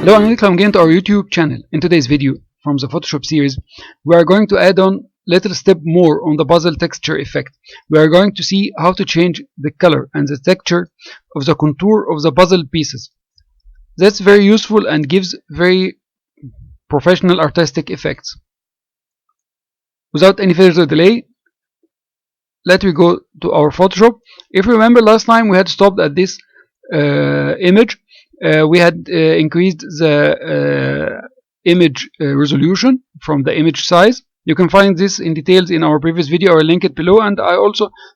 Hello and welcome again to our YouTube channel. In today's video from the Photoshop series, we are going to add on little step more on the puzzle texture effect. We are going to see how to change the color and the texture of the contour of the puzzle pieces. That's very useful and gives very professional artistic effects. Without any further delay, let me go to our Photoshop. If you remember last time we had stopped at this image. We had increased the image resolution from the image size. You can find this in details in our previous video. I'll link it below, and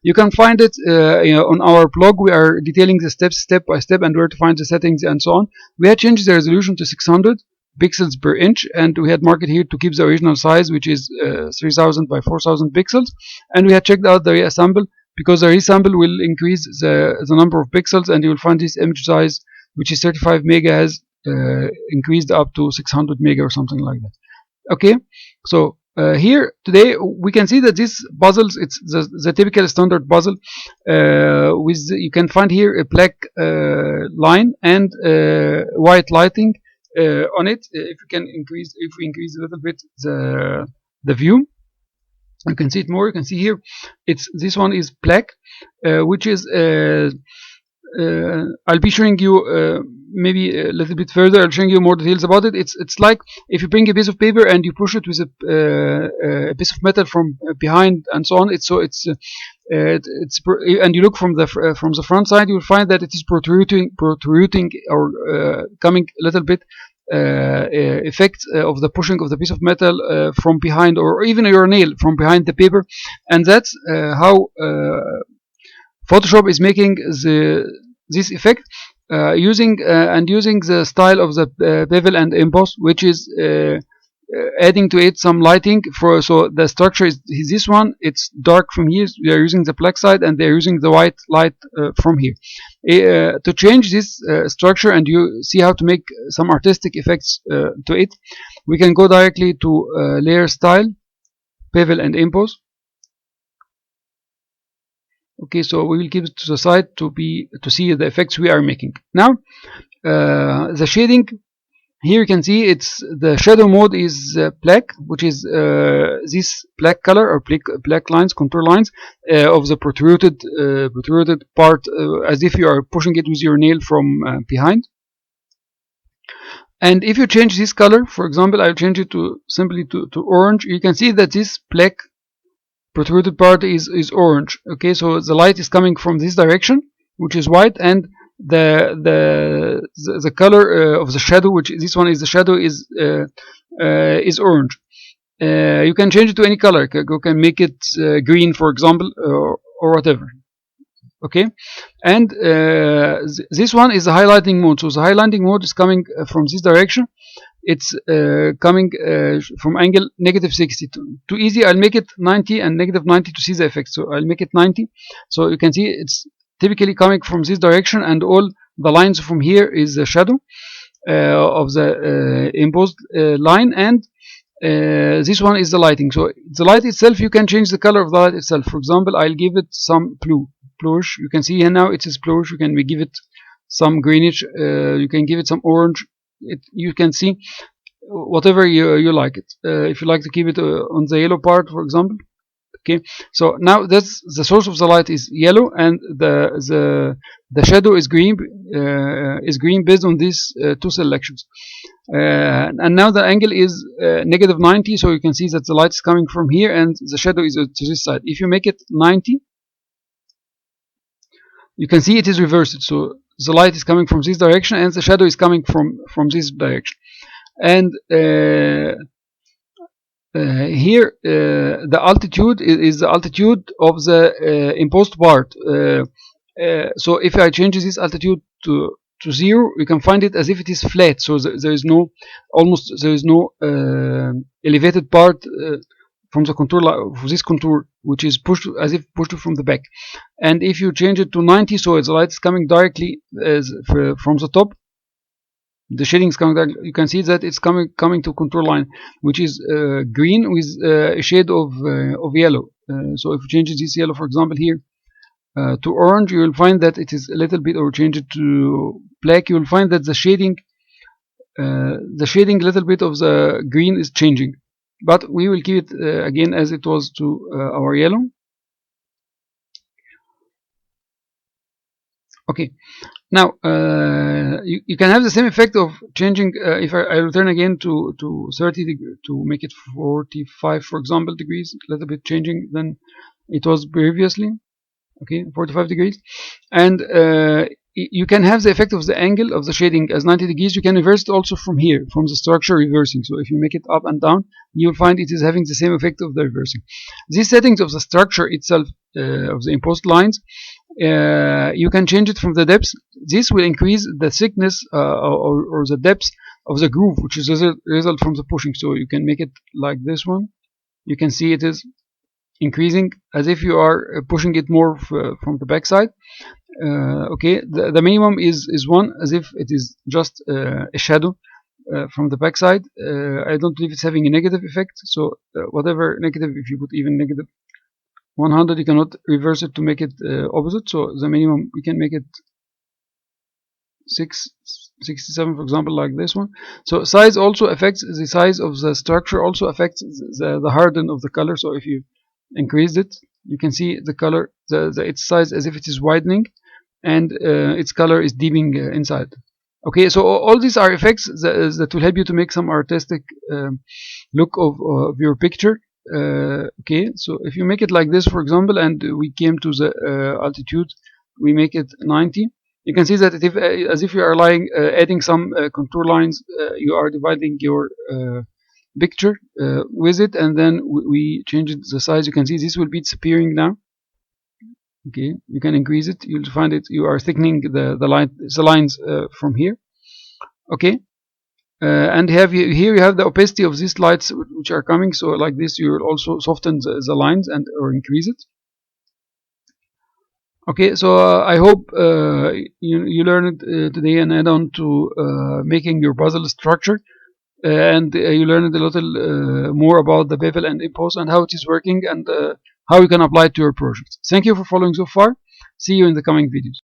you can find it on our blog. We are detailing the steps step by step and where to find the settings and so on. We had changed the resolution to 600 pixels per inch, and we had marked it here to keep the original size, which is 3000 by 4000 pixels. And we had checked out the reassemble, because the reassemble will increase the number of pixels, and you will find this image size, which is 35 mega, has increased up to 600 mega or something like that. Okay, so here today we can see that this puzzles, it's the typical standard puzzle with, you can find here a black line and white lighting on it. If we increase a little bit the view, you can see it more. You can see here this one is black, which is I'll be showing you maybe a little bit further. I'll showing you more details about it. It's like if you bring a piece of paper and you push it with a piece of metal from behind and so on. And you look from the front side, you will find that it is protruding or coming a little bit effect of the pushing of the piece of metal from behind, or even your nail from behind the paper, and that's how Photoshop is making this effect using the style of the bevel and emboss, which is adding to it some lighting. So the structure is this one. It's dark from here. We are using the black side, and they're using the white light from here. To change this structure and you see how to make some artistic effects to it, we can go directly to layer style, bevel and emboss. Okay, so we will keep it to the side to see the effects we are making. Now the shading, here you can see it's the shadow mode is black, which is this black color or black lines, contour lines of the protruded part, as if you are pushing it with your nail from behind. And if you change this color, for example, I'll change it to simply to orange. You can see that this black protruded part is orange. Okay, so the light is coming from this direction, which is white, and the color of the shadow, which this one is the shadow, is orange. You can change it to any color. You can make it green, for example, or whatever. Okay, and this one is the highlighting mode. So the highlighting mode is coming from this direction. It's coming from angle -60. Too easy, I'll make it 90 and -90 to see the effect. So I'll make it 90. So you can see it's typically coming from this direction, and all the lines from here is the shadow of the embossed line, and this one is the lighting. So the light itself, you can change the color of the light itself. For example, I'll give it some bluish. You can see here now it is bluish. You can give it some greenish. You can give it some orange. You can see whatever you like it. If you like to keep it on the yellow part, for example. Okay, so now that's the source of the light is yellow, and the shadow is green based on these two selections. And now the angle is -90, so you can see that the light is coming from here and the shadow is to this side. If you make it 90, you can see it is reversed. So the light is coming from this direction and the shadow is coming from this direction. And here the altitude is the altitude of the embossed part. So if I change this altitude to 0, you can find it as if it is flat. So there is no elevated part from the contour, for this contour, which is pushed as if pushed from the back. And if you change it to 90, so the light is coming directly from the top, the shading is coming down. You can see that it's coming to contour line, which is green with a shade of yellow. So if you change this yellow, for example, here to orange, you will find that it is a little bit, or change it to black, you will find that the shading the shading little bit of the green is changing, but we will keep it again as it was to our yellow. Okay, now you can have the same effect of changing if I return again to 30 degree, to make it 45 for example degrees, a little bit changing than it was previously. Okay, 45 degrees, and you can have the effect of the angle of the shading as 90 degrees. You can reverse it also from here, from the structure reversing. So if you make it up and down, you will find it is having the same effect of the reversing. These settings of the structure itself, of the imposed lines, you can change it from the depths. This will increase the thickness or the depth of the groove, which is a result from the pushing. So you can make it like this one. You can see it is increasing as if you are pushing it more from the back side. Okay, the minimum is 1, as if it is just a shadow from the back side. I don't believe it's having a negative effect, so whatever negative, if you put even negative 100, you cannot reverse it to make it opposite. So the minimum, we can make it 67 for example, like this one. So size also affects the size of the structure, also affects the harden of the color. So if you increase it, you can see the color, its size as if it is widening, and its color is deepening inside. Okay, so all these are effects that will help you to make some artistic look of your picture. Okay, so if you make it like this for example, and we came to the altitude, we make it 90. You can see that if, as if you are adding some contour lines, you are dividing your picture with it, and then we change it the size. You can see this will be disappearing now. Okay, you can increase it. You'll find it. You are thickening the lines from here. Okay, and here you have the opacity of these lights which are coming. So like this, you will also soften the lines and or increase it. Okay, so I hope you learned today an add-on to making your puzzle structure, and you learned a little more about the bevel and impose and how it is working, and how you can apply it to your project. Thank you for following so far. See you in the coming videos.